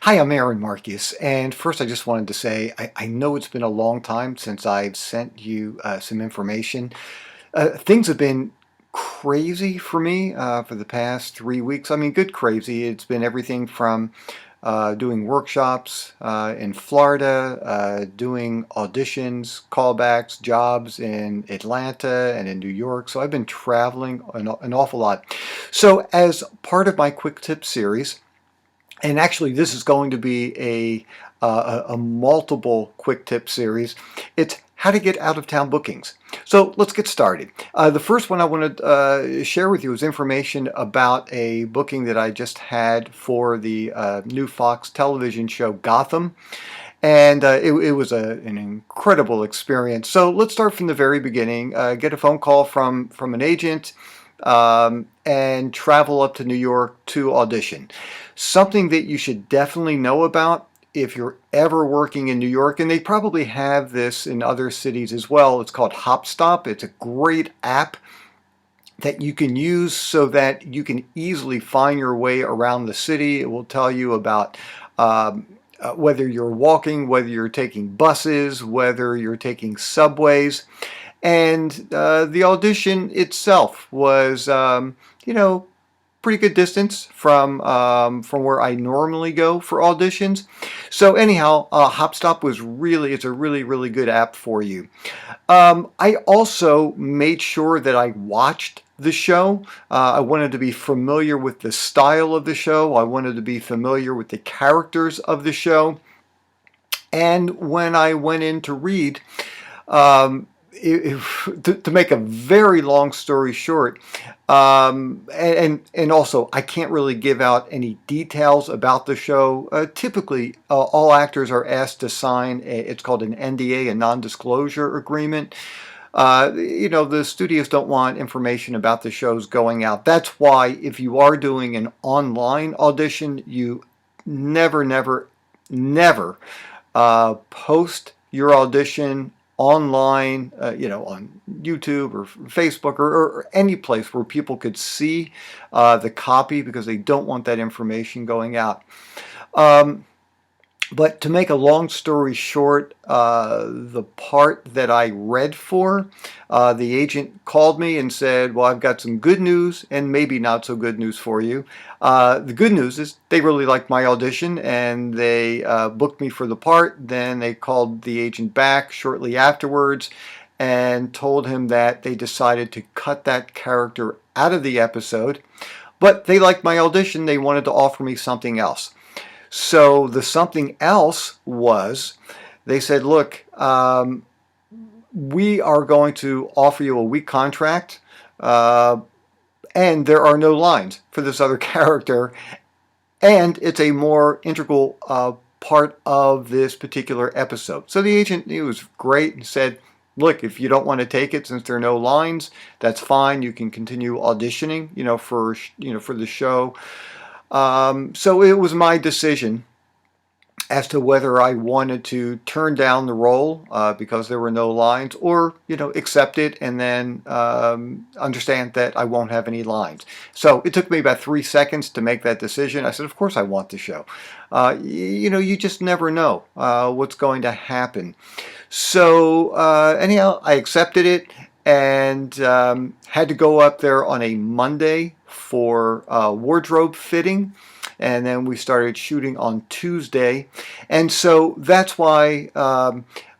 Hi, I'm Aaron Marcus, and first I just wanted to say I know it's been a long time since I've sent you some information. Things have been crazy for me for the past 3 weeks. I mean, good crazy. It's been everything from doing workshops in Florida, doing auditions, callbacks, jobs in Atlanta and in New York. So I've been traveling an awful lot. So as part of my quick tip series, and actually this is going to be a multiple quick tip series. It's how to get out of town bookings. So let's get started. The first one I want to share with you is information about a booking that I just had for the new Fox television show Gotham. And it was an incredible experience. So let's start from the very beginning. Get a phone call from an agent and travel up to New York to audition. Something that you should definitely know about if you're ever working in New York, and they probably have this in other cities as well. It's called HopStop. It's a great app that you can use so that you can easily find your way around the city. It will tell you about whether you're walking, whether you're taking buses, whether you're taking subways. And the audition itself was, pretty good distance from where I normally go for auditions. So anyhow, HopStop it's a really good app for you. I also made sure that I watched the show. I wanted to be familiar with the style of the show. I wanted to be familiar with the characters of the show. And when I went in to read, to make a very long story short, and also I can't really give out any details about the show. Typically, all actors are asked to sign it's called an NDA, a non-disclosure agreement. The studios don't want information about the shows going out. That's why if you are doing an online audition, you never post your audition online, on YouTube or Facebook or any place where people could see the copy, because they don't want that information going out. But to make a long story short, the part that I read for, the agent called me and said, well, I've got some good news and maybe not so good news for you. The good news is they really liked my audition and they booked me for the part. Then they called the agent back shortly afterwards and told him that they decided to cut that character out of the episode. But they liked my audition. They wanted to offer me something else. So the something else was, they said, look, we are going to offer you a week contract, and there are no lines for this other character, and it's a more integral part of this particular episode. So the agent, he was great and said, look, if you don't want to take it since there are no lines, that's fine. You can continue auditioning, for the show. So it was my decision as to whether I wanted to turn down the role because there were no lines, or accept it and then understand that I won't have any lines. So it took me about 3 seconds to make that decision. I said, of course I want the show. You just never know what's going to happen. So anyhow, I accepted it and had to go up there on a Monday for wardrobe fitting, and then we started shooting on Tuesday. And so that's why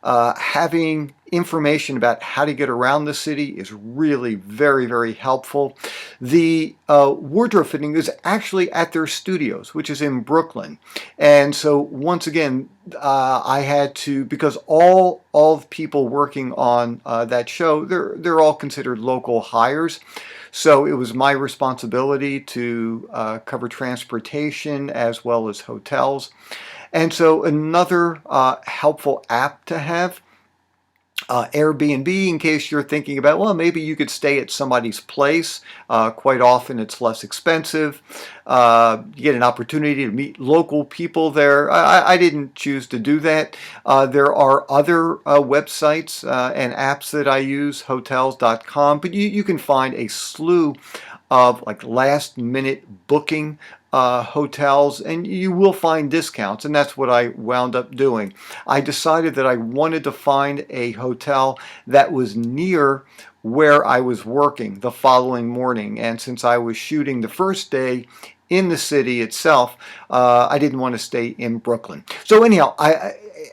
having information about how to get around the city is really very helpful. The wardrobe fitting is actually at their studios, which is in Brooklyn. And so once again, I had to, because all the people working on that show, they're all considered local hires. So it was my responsibility to cover transportation as well as hotels. And so another helpful app to have, Airbnb, in case you're thinking about, well, maybe you could stay at somebody's place. Quite often it's less expensive. You get an opportunity to meet local people there. I didn't choose to do that. There are other websites and apps that I use, hotels.com, but you can find a slew of like last minute booking hotels, and you will find discounts, and that's what I wound up doing. I decided that I wanted to find a hotel that was near where I was working the following morning, and since I was shooting the first day in the city itself, I didn't want to stay in Brooklyn. So anyhow,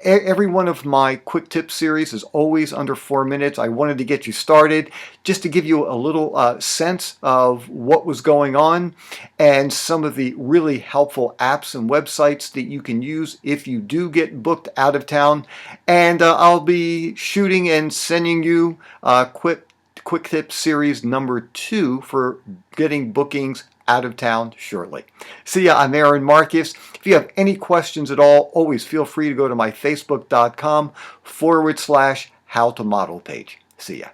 every one of my quick tip series is always under 4 minutes. I wanted to get you started just to give you a little sense of what was going on and some of the really helpful apps and websites that you can use if you do get booked out of town. And I'll be shooting and sending you quick tip series number 2 for getting bookings out of town shortly. See ya, I'm Aaron Marcus. If you have any questions at all, always feel free to go to my facebook.com/how to model page. See ya.